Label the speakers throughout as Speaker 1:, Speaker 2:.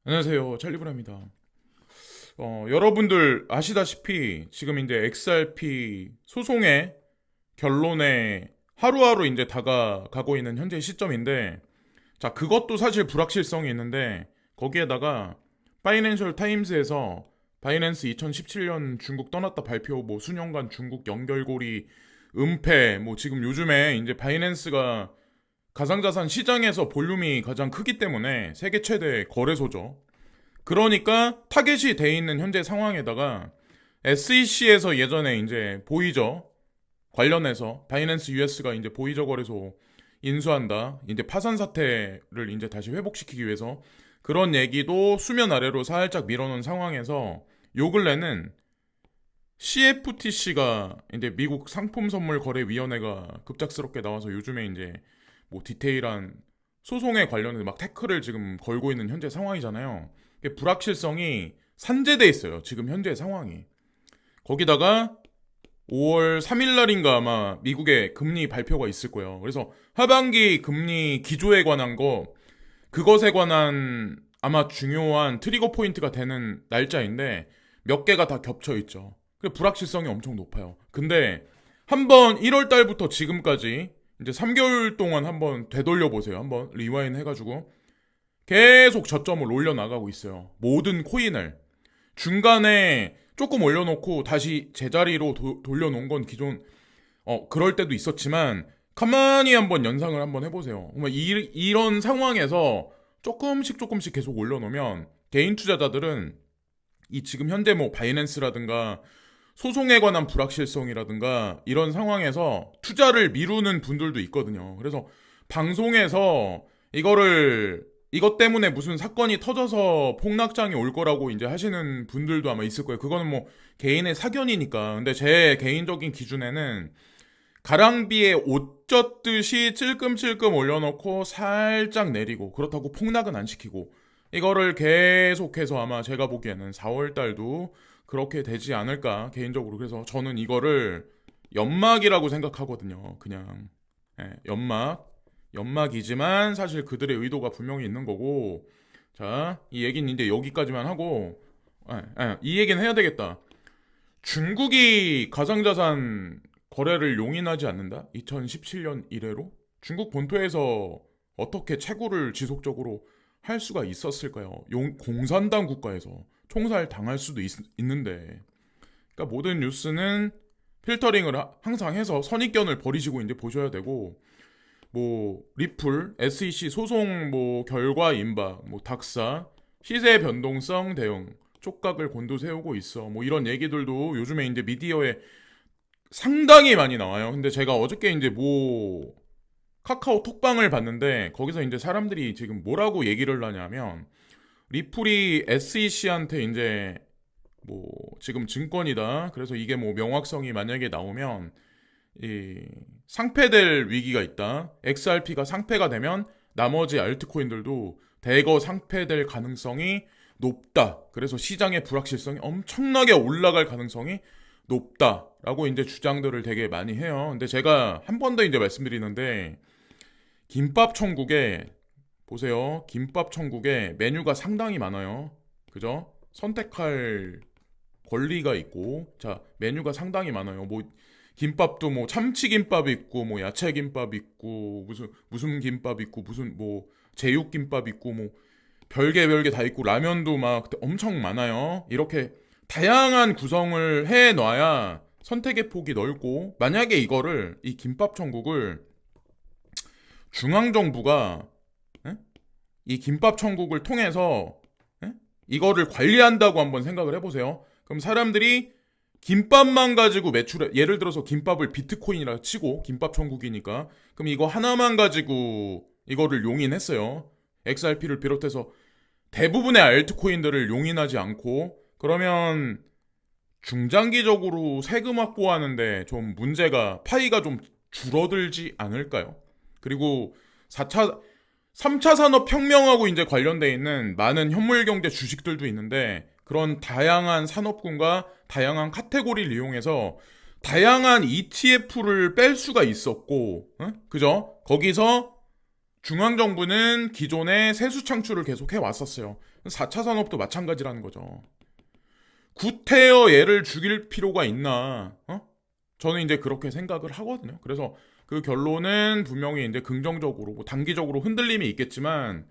Speaker 1: 안녕하세요. 찰리브라입니다. 여러분들 아시다시피 지금 이제 XRP 소송의 결론에 하루하루 이제 다가가고 있는 현재 시점인데, 자, 그것도 사실 불확실성이 있는데, 거기에다가 파이낸셜 타임스에서 바이낸스 2017년 중국 떠났다 발표, 뭐 수년간 중국 연결고리 은폐, 뭐 지금 요즘에 이제 바이낸스가 가상자산 시장에서 볼륨이 가장 크기 때문에 세계 최대 거래소죠. 그러니까 타겟이 돼 있는 현재 상황에다가 SEC에서 예전에 이제 보이저 관련해서 바이낸스 US가 이제 보이저 거래소 인수한다. 이제 파산 사태를 이제 다시 회복시키기 위해서 그런 얘기도 수면 아래로 살짝 밀어놓은 상황에서 요 근래는 CFTC가 이제 미국 상품선물거래위원회가 급작스럽게 나와서 요즘에 이제 뭐 디테일한 소송에 관련해서 막 태클을 지금 걸고 있는 현재 상황이잖아요. 불확실성이 산재돼 있어요. 지금 현재 상황이. 거기다가 5월 3일 날인가 아마 미국의 금리 발표가 있을 거예요. 그래서 하반기 금리 기조에 관한 그것에 관한 아마 중요한 트리거 포인트가 되는 날짜인데 몇 개가 다 겹쳐 있죠. 불확실성이 엄청 높아요. 근데 한번 1월 달부터 지금까지 이제 3개월 동안 한번 되돌려 보세요. 한번 리와인 해가지고 계속 저점을 올려나가고 있어요. 모든 코인을. 중간에 조금 올려놓고 다시 제자리로 돌려놓은 건 기존, 그럴 때도 있었지만, 가만히 한번 연상을 한번 해보세요. 이런 상황에서 조금씩 계속 올려놓으면, 개인 투자자들은 이 지금 현재 뭐 바이낸스라든가 소송에 관한 불확실성이라든가 이런 상황에서 투자를 미루는 분들도 있거든요. 그래서 방송에서 이것 때문에 무슨 사건이 터져서 폭락장이 올 거라고 이제 하시는 분들도 아마 있을 거예요. 그거는 뭐 개인의 사견이니까. 근데 제 개인적인 기준에는 가랑비에 옷 젖듯이 찔끔찔끔 올려놓고 살짝 내리고, 그렇다고 폭락은 안 시키고, 이거를 계속해서 아마 제가 보기에는 4월 달도 그렇게 되지 않을까 개인적으로. 그래서 저는 이거를 연막이라고 생각하거든요. 그냥 연막이지만 사실 그들의 의도가 분명히 있는 거고. 자, 이 얘기는 이제 여기까지만 하고, 이 얘기는 해야 되겠다. 중국이 가상자산 거래를 용인하지 않는다? 2017년 이래로? 중국 본토에서 어떻게 채굴을 지속적으로 할 수가 있었을까요? 공산당 국가에서 총살 당할 수도 있는데. 그러니까 모든 뉴스는 필터링을 항상 해서 선입견을 버리시고 이제 보셔야 되고, 뭐 리플, SEC 소송 뭐 결과 임박, 뭐 닥사, 시세 변동성 대응, 촉각을 곤두세우고 있어. 뭐 이런 얘기들도 요즘에 이제 미디어에 상당히 많이 나와요. 근데 제가 어저께 이제 뭐 카카오 톡방을 봤는데 거기서 이제 사람들이 지금 뭐라고 얘기를 하냐면, 리플이 SEC한테 이제 뭐 지금 증권이다. 그래서 이게 뭐 명확성이 만약에 나오면 이 상폐될 위기가 있다. XRP가 상폐가 되면 나머지 알트코인들도 대거 상폐될 가능성이 높다. 그래서 시장의 불확실성이 엄청나게 올라갈 가능성이 높다라고 이제 주장들을 되게 많이 해요. 근데 제가 한 번 더 이제 말씀드리는데, 김밥 천국에 보세요. 김밥 천국에 메뉴가 상당히 많아요. 그죠? 선택할 권리가 있고, 자, 메뉴가 상당히 많아요. 뭐 김밥도 뭐 참치김밥 있고, 뭐 야채김밥 있고, 무슨 김밥 있고, 무슨 뭐 제육김밥 있고, 뭐 별게 다 있고, 라면도 막 엄청 많아요. 이렇게 다양한 구성을 해 놔야 선택의 폭이 넓고, 만약에 이 김밥 천국을 중앙정부가 이 김밥 천국을 통해서 이거를 관리한다고 한번 생각을 해보세요. 그럼 사람들이 김밥만 가지고 매출해, 예를 들어서 김밥을 비트코인이라 치고, 김밥 천국이니까 그럼 이거 하나만 가지고 이거를 용인했어요. XRP를 비롯해서 대부분의 알트코인들을 용인하지 않고, 그러면 중장기적으로 세금 확보하는데 좀 문제가, 파이가 좀 줄어들지 않을까요? 그리고 4차 3차 산업혁명하고 이제 관련돼 있는 많은 현물경제 주식들도 있는데, 그런 다양한 산업군과 다양한 카테고리를 이용해서 다양한 ETF를 뺄 수가 있었고, 그죠? 거기서 중앙정부는 기존에 세수 창출을 계속 해왔었어요. 4차 산업도 마찬가지라는 거죠. 구태여 얘를 죽일 필요가 있나? 저는 이제 그렇게 생각을 하거든요. 그래서 그 결론은 분명히 이제 긍정적으로, 뭐 단기적으로 흔들림이 있겠지만,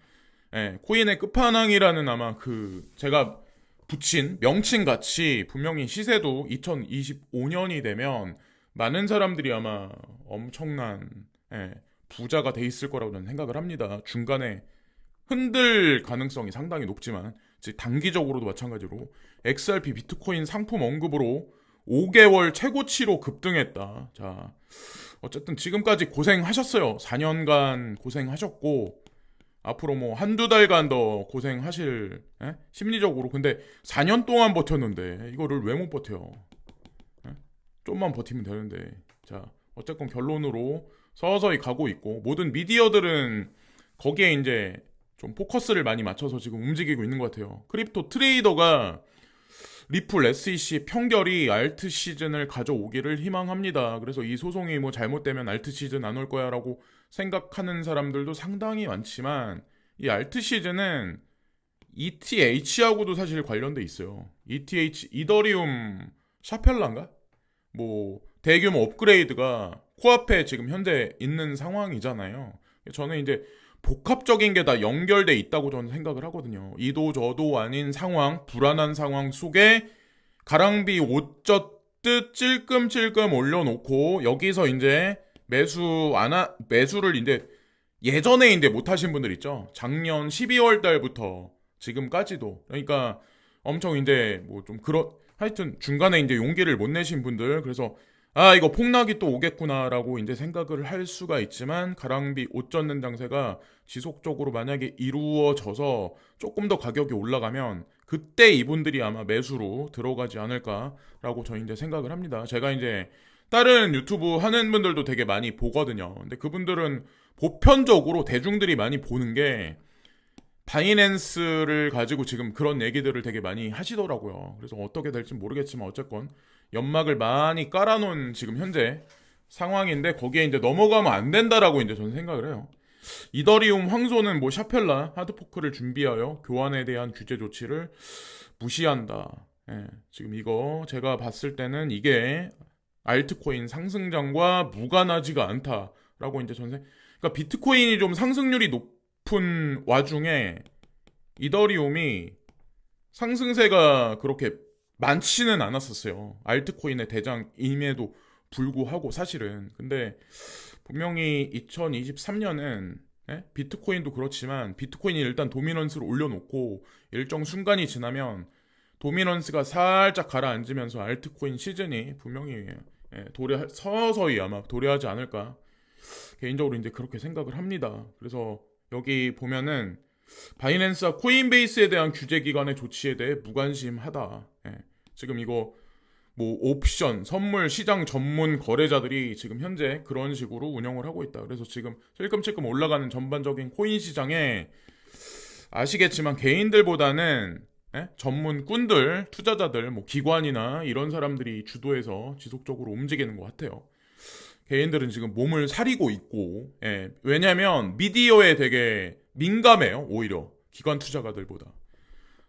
Speaker 1: 코인의 끝판왕이라는 아마 그 제가 붙인 명칭 같이 분명히 시세도 2025년이 되면 많은 사람들이 아마 엄청난 부자가 돼 있을 거라고 저는 생각을 합니다. 중간에 흔들 가능성이 상당히 높지만 단기적으로도 마찬가지로 XRP 비트코인 상품 언급으로 5개월 최고치로 급등했다. 자, 어쨌든 지금까지 고생하셨어요. 4년간 고생하셨고 앞으로 뭐 한두 달간 더 고생하실 심리적으로. 근데 4년 동안 버텼는데 이거를 왜 못 버텨요? 좀만 버티면 되는데. 자, 어쨌건 결론으로 서서히 가고 있고 모든 미디어들은 거기에 이제 좀 포커스를 많이 맞춰서 지금 움직이고 있는 것 같아요. 크립토 트레이더가 리플 SEC 평결이 알트 시즌을 가져오기를 희망합니다. 그래서 이 소송이 뭐 잘못되면 알트 시즌 안 올 거야 라고 생각하는 사람들도 상당히 많지만 이 알트 시즌은 ETH하고도 사실 관련돼 있어요. ETH, 이더리움 샤펠라인가? 뭐 대규모 업그레이드가 코앞에 지금 현재 있는 상황이잖아요. 저는 이제 복합적인 게 다 연결돼 있다고 저는 생각을 하거든요. 이도 저도 아닌 상황, 불안한 상황 속에 가랑비 옷 젖듯 찔끔찔끔 올려놓고 여기서 이제 매수를 이제 예전에 이제 못 하신 분들 있죠. 작년 12월 달부터 지금까지도. 그러니까 엄청 이제 뭐 좀 그런 하여튼 중간에 이제 용기를 못 내신 분들, 그래서 이거 폭락이 또 오겠구나라고 이제 생각을 할 수가 있지만 가랑비 옷 젖는 장세가 지속적으로 만약에 이루어져서 조금 더 가격이 올라가면 그때 이분들이 아마 매수로 들어가지 않을까라고 저는 이제 생각을 합니다. 제가 이제 다른 유튜브 하는 분들도 되게 많이 보거든요. 근데 그분들은 보편적으로 대중들이 많이 보는 게 바이낸스를 가지고 지금 그런 얘기들을 되게 많이 하시더라고요. 그래서 어떻게 될지 모르겠지만 어쨌건 연막을 많이 깔아놓은 지금 현재 상황인데 거기에 이제 넘어가면 안 된다라고 이제 저는 생각을 해요. 이더리움 황소는 뭐 샤펠라 하드포크를 준비하여 교환에 대한 규제 조치를 무시한다. 지금 이거 제가 봤을 때는 이게 알트코인 상승장과 무관하지가 않다라고 이제 저는 그러니까 비트코인이 좀 상승률이 높은 와중에 이더리움이 상승세가 그렇게 많지는 않았었어요. 알트코인의 대장임에도 불구하고 사실은. 근데 분명히 2023년은 비트코인도 그렇지만 비트코인이 일단 도미넌스를 올려놓고 일정 순간이 지나면 도미넌스가 살짝 가라앉으면서 알트코인 시즌이 분명히 서서히 아마 도래하지 않을까 개인적으로 이제 그렇게 생각을 합니다. 그래서 여기 보면은 바이낸스와 코인베이스에 대한 규제 기관의 조치에 대해 무관심하다. 지금 이거 뭐 옵션, 선물 시장 전문 거래자들이 지금 현재 그런 식으로 운영을 하고 있다. 그래서 지금 찔끔찔끔 올라가는 전반적인 코인 시장에 아시겠지만 개인들보다는 전문꾼들, 투자자들, 뭐 기관이나 이런 사람들이 주도해서 지속적으로 움직이는 것 같아요. 개인들은 지금 몸을 사리고 있고, 왜냐면 미디어에 되게 민감해요. 오히려 기관 투자가들보다.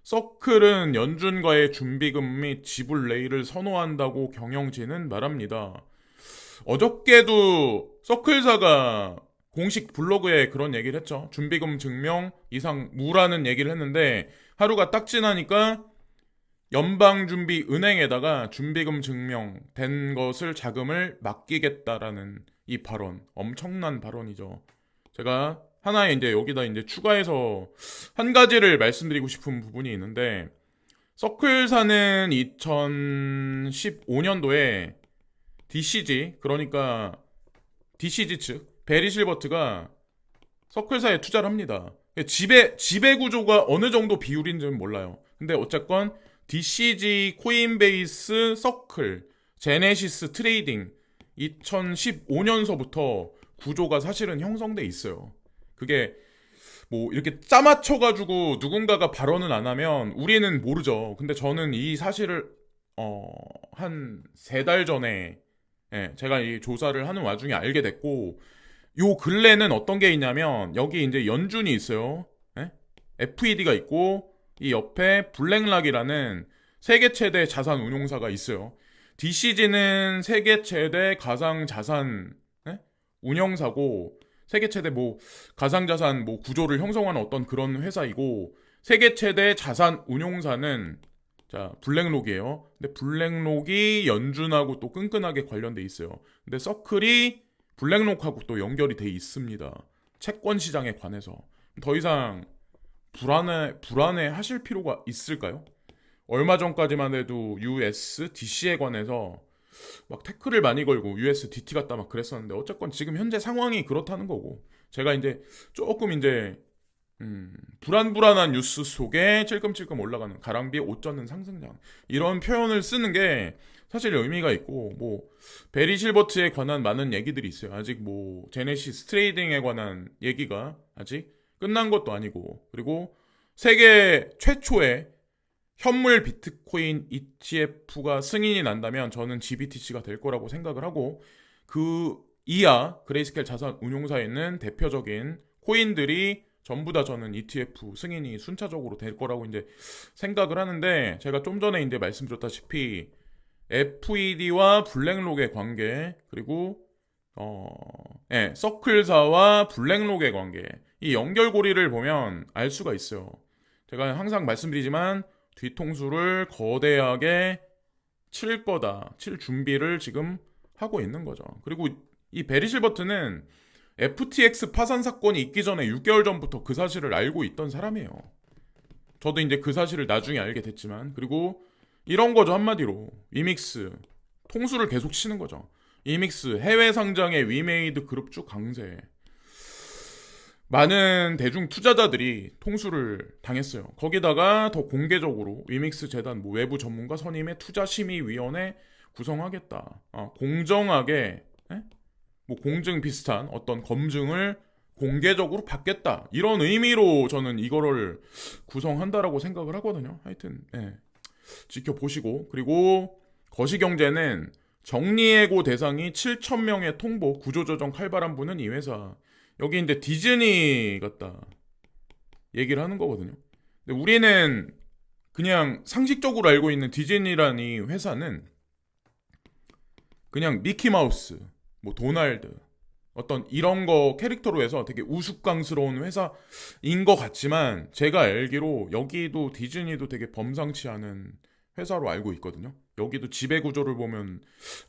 Speaker 1: 서클은 연준과의 준비금 및 지불 레일을 선호한다고 경영진은 말합니다. 어저께도 서클사가 공식 블로그에 그런 얘기를 했죠. 준비금 증명 이상 무라는 얘기를 했는데 하루가 딱 지나니까 연방준비은행에다가 준비금 증명된 것을 자금을 맡기겠다라는 이 발언, 엄청난 발언이죠. 제가 하나의 이제 여기다 이제 추가해서 한 가지를 말씀드리고 싶은 부분이 있는데 서클사는 2015년도에 DCG, 그러니까 DCG 측 베리 실버트가 서클사에 투자를 합니다. 지배 구조가 어느 정도 비율인지는 몰라요. 근데 어쨌건 DCG, 코인베이스, 서클, 제네시스 트레이딩 2015년서부터 구조가 사실은 형성돼 있어요. 그게 뭐 이렇게 짜맞춰가지고 누군가가 발언은 안 하면 우리는 모르죠. 근데 저는 이 사실을 한 3달 전에 제가 이 조사를 하는 와중에 알게 됐고 요 근래는 어떤 게 있냐면 여기 이제 연준이 있어요. 예? FED가 있고 이 옆에 블랙락이라는 세계 최대 자산 운용사가 있어요. DCG는 세계 최대 가상 자산 운영사고 세계 최대 뭐 가상 자산 뭐 구조를 형성하는 어떤 그런 회사이고 세계 최대 자산 운용사는 자 블랙록이에요. 근데 블랙록이 연준하고 또 끈끈하게 관련돼 있어요. 근데 서클이 블랙록하고 또 연결이 돼 있습니다. 채권 시장에 관해서 더 이상 불안해 하실 필요가 있을까요? 얼마 전까지만 해도 USDC에 관해서 막 태클을 많이 걸고 USDT 갔다 막 그랬었는데 어쨌건 지금 현재 상황이 그렇다는 거고 제가 이제 조금 이제 불안불안한 뉴스 속에 찔끔찔끔 올라가는 가랑비에 옷 젖는 상승장 이런 표현을 쓰는 게 사실 의미가 있고 뭐 베리 실버트에 관한 많은 얘기들이 있어요. 아직 뭐 제네시스 트레이딩에 관한 얘기가 아직 끝난 것도 아니고 그리고 세계 최초의 현물 비트코인 ETF가 승인이 난다면 저는 GBTC가 될 거라고 생각을 하고 그 이하 그레이스케일 자산 운용사에 있는 대표적인 코인들이 전부 다 저는 ETF 승인이 순차적으로 될 거라고 이제 생각을 하는데 제가 좀 전에 이제 말씀드렸다시피 FED와 블랙록의 관계 그리고 서클사와 블랙록의 관계 이 연결고리를 보면 알 수가 있어요. 제가 항상 말씀드리지만 뒤통수를 거대하게 칠 거다. 칠 준비를 지금 하고 있는 거죠. 그리고 이 베리 실버트는 FTX 파산 사건이 있기 전에 6개월 전부터 그 사실을 알고 있던 사람이에요. 저도 이제 그 사실을 나중에 알게 됐지만 그리고 이런 거죠. 한마디로 위믹스 통수를 계속 치는 거죠. 위믹스 해외 상장의 위메이드 그룹 쭉 강세. 많은 대중 투자자들이 통수를 당했어요. 거기다가 더 공개적으로 위믹스 재단 뭐 외부 전문가 선임의 투자심의위원회 구성하겠다. 공정하게 뭐 공증 비슷한 어떤 검증을 공개적으로 받겠다. 이런 의미로 저는 이거를 구성한다라고 생각을 하거든요. 하여튼 지켜보시고 그리고 거시경제는 정리해고 대상이 7,000명의 통보 구조조정 칼바람 부는 이 회사 여기 이제 디즈니 같다 얘기를 하는 거거든요. 근데 우리는 그냥 상식적으로 알고 있는 디즈니라는 이 회사는 그냥 미키마우스, 뭐 도날드 어떤 이런 거 캐릭터로 해서 되게 우스꽝스러운 회사인 것 같지만 제가 알기로 여기도 디즈니도 되게 범상치 않은 회사로 알고 있거든요. 여기도 지배 구조를 보면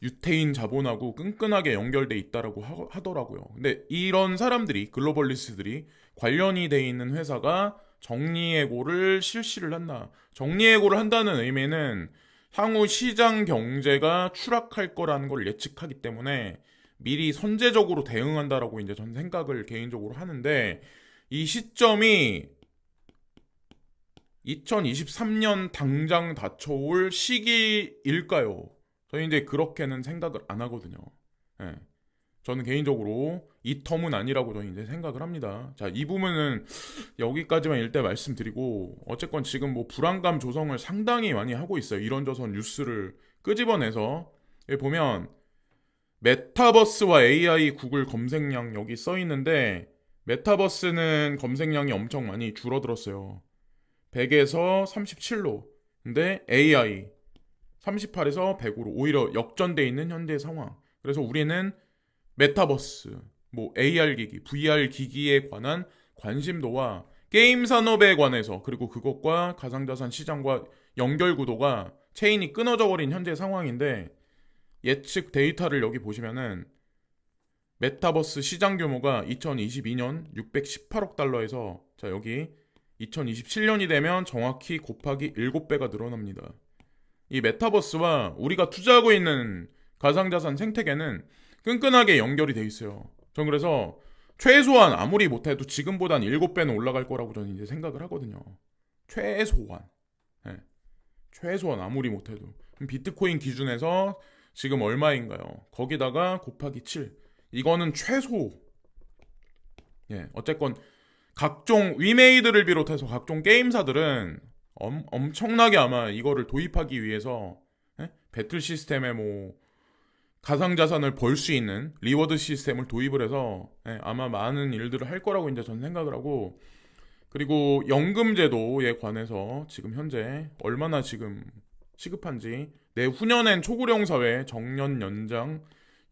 Speaker 1: 유태인 자본하고 끈끈하게 연결돼 있다라고 하더라고요. 근데 이런 사람들이 글로벌리스트들이 관련이 돼 있는 회사가 정리해고를 실시를 한다. 정리해고를 한다는 의미는 향후 시장 경제가 추락할 거라는 걸 예측하기 때문에 미리 선제적으로 대응한다라고 이제 전 생각을 개인적으로 하는데 이 시점이 2023년 당장 닥쳐올 시기일까요? 저는 이제 그렇게는 생각을 안 하거든요. 저는 개인적으로 이 텀은 아니라고 저는 이제 생각을 합니다. 자, 이 부분은 여기까지만 일단 말씀드리고 어쨌건 지금 뭐 불안감 조성을 상당히 많이 하고 있어요. 이런저런 뉴스를 끄집어내서 여기 보면 메타버스와 AI 구글 검색량 여기 써 있는데 메타버스는 검색량이 엄청 많이 줄어들었어요. 100에서 37로. 근데 AI 38에서 100으로 오히려 역전돼 있는 현재 상황. 그래서 우리는 메타버스, 뭐 AR 기기, VR 기기에 관한 관심도와 게임 산업에 관해서 그리고 그것과 가상자산 시장과 연결 구도가 체인이 끊어져 버린 현재 상황인데 예측 데이터를 여기 보시면은 메타버스 시장 규모가 2022년 618억 달러에서 자 여기 2027년이 되면 정확히 곱하기 7배가 늘어납니다. 이 메타버스와 우리가 투자하고 있는 가상자산 생태계는 끈끈하게 연결이 돼 있어요. 전 그래서 최소한 아무리 못해도 지금보단 7배는 올라갈 거라고 저는 이제 생각을 하거든요. 최소한. 최소한 아무리 못해도. 그럼 비트코인 기준에서 지금 얼마인가요? 거기다가 곱하기 7. 이거는 최소. 어쨌건 각종 위메이드를 비롯해서 각종 게임사들은 엄청나게 아마 이거를 도입하기 위해서 배틀 시스템에 뭐 가상자산을 벌 수 있는 리워드 시스템을 도입을 해서 아마 많은 일들을 할 거라고 이제 저는 생각을 하고, 그리고 연금제도에 관해서 지금 현재 얼마나 지금 시급한지, 내후년엔 초고령 사회 정년 연장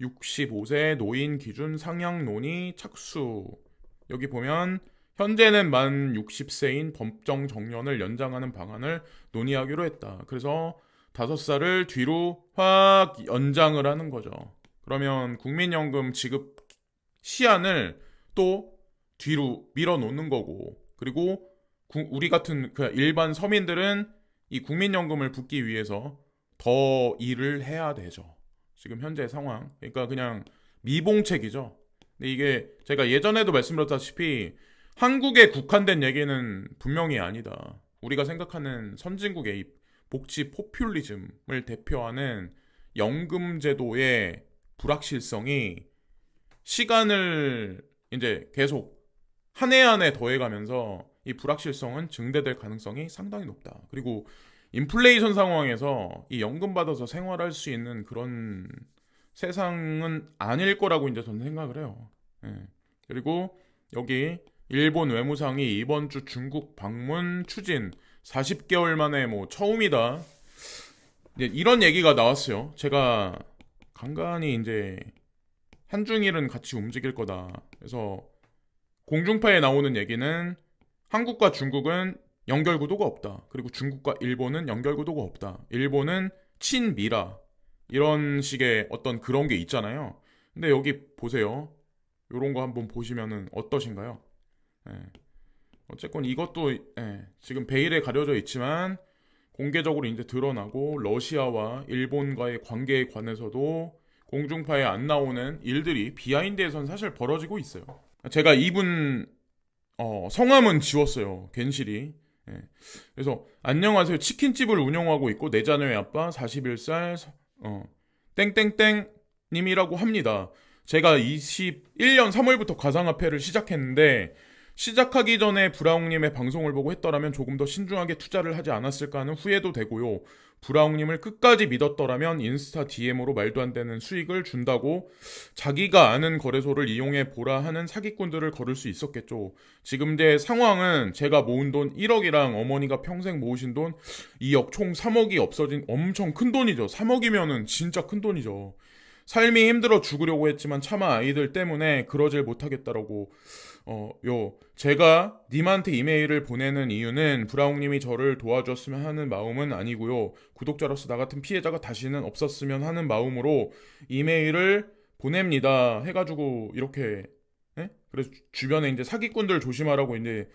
Speaker 1: 65세 노인 기준 상향 논의 착수. 여기 보면 현재는 만 60세인 법정 정년을 연장하는 방안을 논의하기로 했다. 그래서 5살을 뒤로 확 연장을 하는 거죠. 그러면 국민연금 지급 시한을 또 뒤로 밀어 놓는 거고, 그리고 우리 같은 그 일반 서민들은 이 국민연금을 붓기 위해서 더 일을 해야 되죠. 지금 현재 상황. 그러니까 그냥 미봉책이죠. 근데 이게 제가 예전에도 말씀드렸다시피 한국에 국한된 얘기는 분명히 아니다. 우리가 생각하는 선진국의 이 복지 포퓰리즘을 대표하는 연금제도의 불확실성이 시간을 이제 계속 한 해 한 해 더해가면서 이 불확실성은 증대될 가능성이 상당히 높다. 그리고 인플레이션 상황에서 이 연금 받아서 생활할 수 있는 그런 세상은 아닐 거라고 이제 저는 생각을 해요. 예. 그리고 여기 일본 외무상이 이번 주 중국 방문 추진 40개월 만에 뭐 처음이다. 이런 얘기가 나왔어요. 제가 간간히 이제 한중일은 같이 움직일 거다. 그래서 공중파에 나오는 얘기는 한국과 중국은 연결구도가 없다. 그리고 중국과 일본은 연결구도가 없다. 일본은 친미라. 이런 식의 어떤 그런 게 있잖아요. 근데 여기 보세요. 요런 거 한번 보시면은 어떠신가요? 예. 어쨌건 이것도 지금 베일에 가려져 있지만 공개적으로 이제 드러나고, 러시아와 일본과의 관계에 관해서도 공중파에 안 나오는 일들이 비하인드에선 사실 벌어지고 있어요. 제가 이분 성함은 지웠어요. 괜시리. 예. 그래서 안녕하세요. 치킨집을 운영하고 있고 내 자녀의 아빠 41살 땡땡땡 님이라고 합니다. 제가 21년 3월부터 가상화폐를 시작했는데 시작하기 전에 브라웅님의 방송을 보고 했더라면 조금 더 신중하게 투자를 하지 않았을까 하는 후회도 되고요. 브라웅님을 끝까지 믿었더라면 인스타 DM으로 말도 안 되는 수익을 준다고 자기가 아는 거래소를 이용해 보라 하는 사기꾼들을 거를 수 있었겠죠. 지금 제 상황은 제가 모은 돈 1억이랑 어머니가 평생 모으신 돈 2억 총 3억이 없어진 엄청 큰 돈이죠. 3억이면은 진짜 큰 돈이죠. 삶이 힘들어 죽으려고 했지만 차마 아이들 때문에 그러질 못하겠다라고. 제가 님한테 이메일을 보내는 이유는 브라웅님이 저를 도와줬으면 하는 마음은 아니고요. 구독자로서 나 같은 피해자가 다시는 없었으면 하는 마음으로 이메일을 보냅니다. 해가지고 이렇게 그래서 주변에 이제 사기꾼들 조심하라고 이제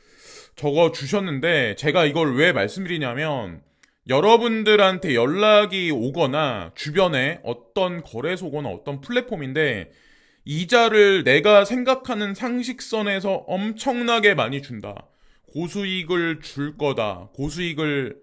Speaker 1: 적어 주셨는데, 제가 이걸 왜 말씀드리냐면 여러분들한테 연락이 오거나 주변에 어떤 거래소거나 어떤 플랫폼인데 이자를 내가 생각하는 상식선에서 엄청나게 많이 준다. 고수익을 줄 거다. 고수익을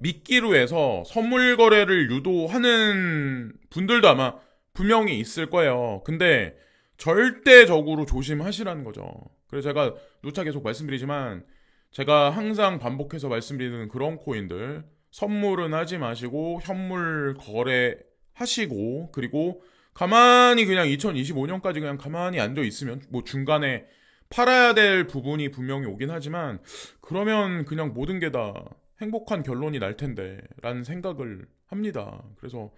Speaker 1: 미끼로 해서 선물 거래를 유도하는 분들도 아마 분명히 있을 거예요. 근데 절대적으로 조심하시라는 거죠. 그래서 제가 누차 계속 말씀드리지만 제가 항상 반복해서 말씀드리는 그런 코인들 선물은 하지 마시고 현물 거래하시고, 그리고 가만히 그냥 2025년까지 그냥 가만히 앉아 있으면 뭐 중간에 팔아야 될 부분이 분명히 오긴 하지만 그러면 그냥 모든 게 다 행복한 결론이 날 텐데 라는 생각을 합니다. 그래서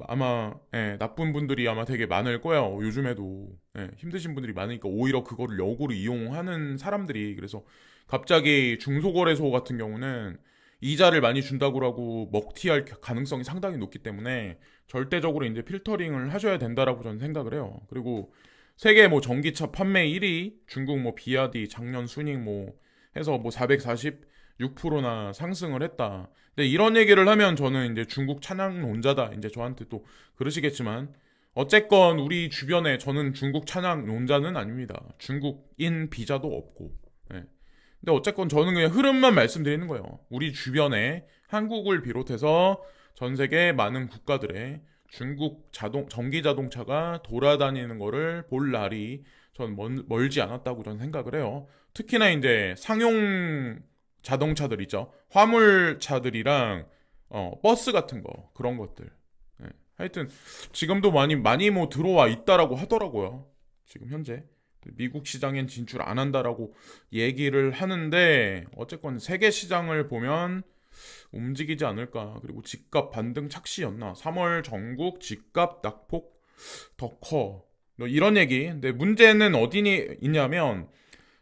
Speaker 1: 아마 나쁜 분들이 아마 되게 많을 거예요. 요즘에도 힘드신 분들이 많으니까 오히려 그거를 역으로 이용하는 사람들이. 그래서 갑자기 중소거래소 같은 경우는 이자를 많이 준다고 하고 먹튀할 가능성이 상당히 높기 때문에 절대적으로 이제 필터링을 하셔야 된다라고 저는 생각을 해요. 그리고 세계 뭐 전기차 판매 1위, 중국 뭐 비아디 작년 순익 뭐 해서 뭐 446%나 상승을 했다. 근데 이런 얘기를 하면 저는 이제 중국 찬양론자다 이제 저한테 또 그러시겠지만, 어쨌건 우리 주변에 저는 중국 찬양론자는 아닙니다. 중국인 비자도 없고. 근데 어쨌건 저는 그냥 흐름만 말씀드리는 거예요. 우리 주변에 한국을 비롯해서 전 세계 많은 국가들의 중국 전기 자동차가 돌아다니는 거를 볼 날이 전 멀지 않았다고 저는 생각을 해요. 특히나 이제 상용 자동차들 있죠. 화물차들이랑 버스 같은 거, 그런 것들. 하여튼 지금도 많이 뭐 들어와 있다라고 하더라고요. 지금 현재 미국 시장엔 진출 안 한다라고 얘기를 하는데 어쨌건 세계 시장을 보면 움직이지 않을까. 그리고 집값 반등 착시였나. 3월 전국 집값 낙폭 더 커. 뭐 이런 얘기. 근데 문제는 어디 있냐면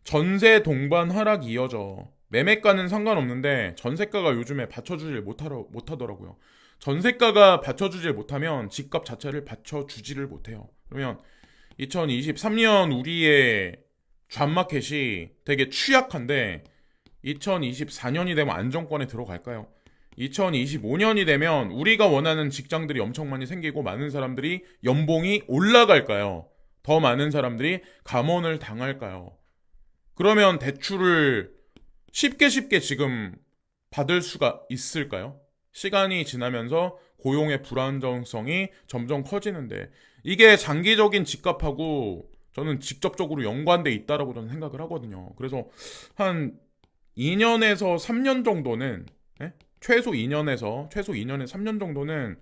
Speaker 1: 전세 동반 하락이 이어져. 매매가는 상관없는데 전세가가 요즘에 받쳐주질 못하더라고요. 전세가가 받쳐주질 못하면 집값 자체를 받쳐주지를 못해요. 그러면 2023년 우리의 잡마켓이 되게 취약한데 2024년이 되면 안정권에 들어갈까요? 2025년이 되면 우리가 원하는 직장들이 엄청 많이 생기고 많은 사람들이 연봉이 올라갈까요? 더 많은 사람들이 감원을 당할까요? 그러면 대출을 쉽게 지금 받을 수가 있을까요? 시간이 지나면서 고용의 불안정성이 점점 커지는데 이게 장기적인 집값하고 저는 직접적으로 연관돼 있다라고 저는 생각을 하거든요. 그래서 한 2년에서 3년 정도는 최소 2년에서 3년 정도는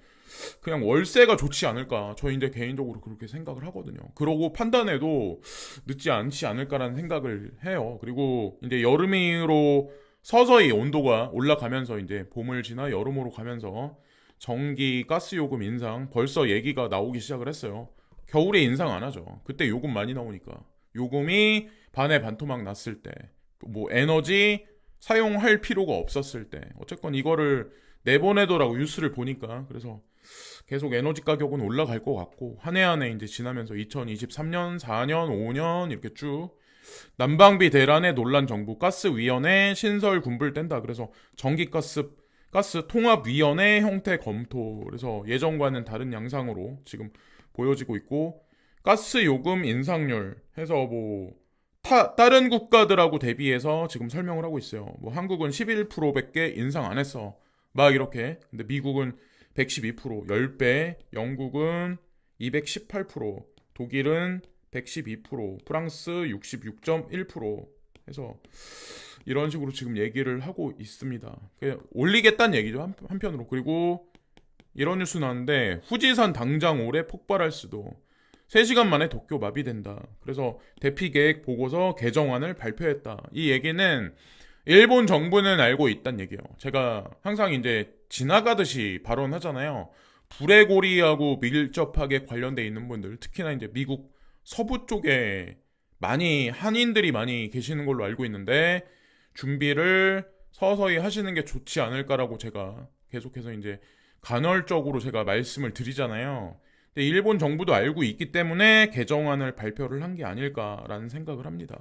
Speaker 1: 그냥 월세가 좋지 않을까. 저 이제 개인적으로 그렇게 생각을 하거든요. 그러고 판단해도 늦지 않지 않을까라는 생각을 해요. 그리고 이제 여름으로 서서히 온도가 올라가면서 이제 봄을 지나 여름으로 가면서 전기, 가스 요금 인상 벌써 얘기가 나오기 시작을 했어요. 겨울에 인상 안 하죠. 그때 요금 많이 나오니까. 요금이 반에 반토막 났을 때, 뭐 에너지 사용할 필요가 없었을 때, 어쨌건 이거를 내보내더라고 뉴스를 보니까. 그래서 계속 에너지 가격은 올라갈 것 같고 한 해 한 해 이제 지나면서 2023년, 4년, 5년 이렇게 쭉 난방비 대란의 논란 정부 가스위원회 신설 군불 뗀다. 그래서 가스 통합위원회 형태 검토. 그래서 예전과는 다른 양상으로 지금 보여지고 있고 가스 요금 인상률 해서 뭐 다른 국가들하고 대비해서 지금 설명을 하고 있어요. 뭐 한국은 11%밖에 인상 안 했어. 막 이렇게. 근데 미국은 112%, 10배, 영국은 218%, 독일은 112%, 프랑스 66.1% 해서 이런 식으로 지금 얘기를 하고 있습니다. 올리겠다는 얘기죠, 한편으로. 그리고 이런 뉴스 나왔는데 후지산 당장 올해 폭발할 수도. 3시간 만에 도쿄 마비된다. 그래서 대피 계획 보고서 개정안을 발표했다. 이 얘기는 일본 정부는 알고 있다는 얘기예요. 제가 항상 이제 지나가듯이 발언하잖아요. 불의 고리하고 밀접하게 관련돼 있는 분들, 특히나 이제 미국 서부 쪽에 한인들이 많이 계시는 걸로 알고 있는데 준비를 서서히 하시는 게 좋지 않을까라고 제가 계속해서 이제 간헐적으로 제가 말씀을 드리잖아요. 근데 일본 정부도 알고 있기 때문에 개정안을 발표를 한 게 아닐까라는 생각을 합니다.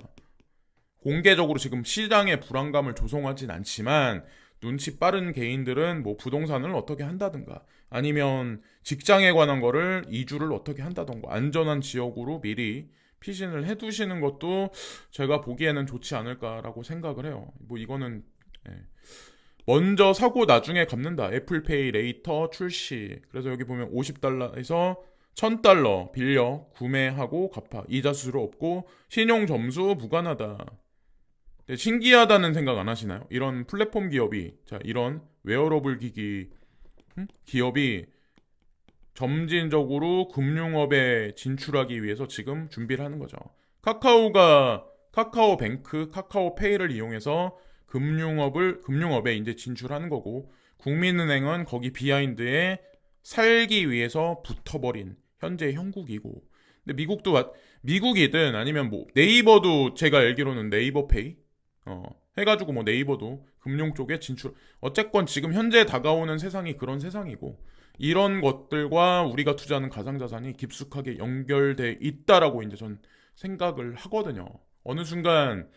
Speaker 1: 공개적으로 지금 시장의 불안감을 조성하진 않지만 눈치 빠른 개인들은 뭐 부동산을 어떻게 한다든가 아니면 직장에 관한 거를 이주를 어떻게 한다든가 안전한 지역으로 미리 피신을 해두시는 것도 제가 보기에는 좋지 않을까라고 생각을 해요. 뭐 이거는 먼저 사고 나중에 갚는다. 애플페이 레이터 출시. 그래서 여기 보면 50달러에서 1000달러 빌려 구매하고 갚아. 이자 수수료 없고 신용 점수 무관하다. 신기하다는 생각 안 하시나요? 이런 플랫폼 기업이, 자, 이런 웨어러블 기기 기업이 점진적으로 금융업에 진출하기 위해서 지금 준비를 하는 거죠. 카카오뱅크, 카카오페이를 이용해서 금융업에 이제 진출하는 거고, 국민은행은 거기 비하인드에 살기 위해서 붙어버린 현재 형국이고, 근데 미국이든 아니면 뭐 네이버도 제가 알기로는 네이버페이 해가지고 뭐 네이버도 금융 쪽에 진출. 어쨌건 지금 현재 다가오는 세상이 그런 세상이고 이런 것들과 우리가 투자하는 가상자산이 깊숙하게 연결돼 있다라고 이제 전 생각을 하거든요. 어느 순간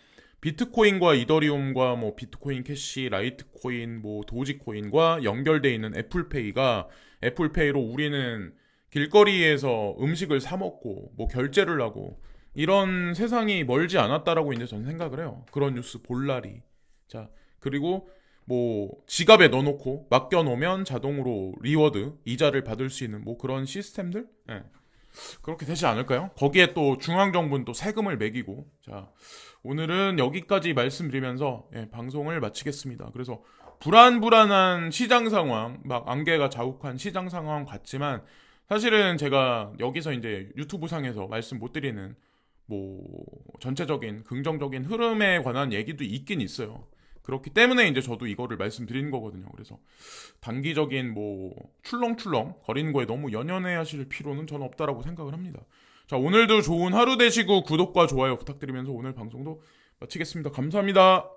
Speaker 1: 비트코인과 이더리움과 뭐 비트코인 캐시, 라이트코인, 뭐 도지코인과 연결돼 있는 애플페이로 우리는 길거리에서 음식을 사 먹고 뭐 결제를 하고 이런 세상이 멀지 않았다라고 이제 전 생각을 해요. 그런 뉴스 볼 날이. 자, 그리고 뭐 지갑에 넣어놓고 맡겨놓으면 자동으로 리워드, 이자를 받을 수 있는 뭐 그런 시스템들? 네. 그렇게 되지 않을까요? 거기에 또 중앙정부는 또 세금을 매기고. 자, 오늘은 여기까지 말씀드리면서 방송을 마치겠습니다. 그래서 불안한 시장 상황, 막 안개가 자욱한 시장 상황 같지만 사실은 제가 여기서 이제 유튜브 상에서 말씀 못 드리는 뭐 전체적인 긍정적인 흐름에 관한 얘기도 있긴 있어요. 그렇기 때문에 이제 저도 이거를 말씀드리는 거거든요. 그래서 단기적인 뭐 출렁출렁 거리는 거에 너무 연연해 하실 필요는 저는 없다라고 생각을 합니다. 자, 오늘도 좋은 하루 되시고 구독과 좋아요 부탁드리면서 오늘 방송도 마치겠습니다. 감사합니다.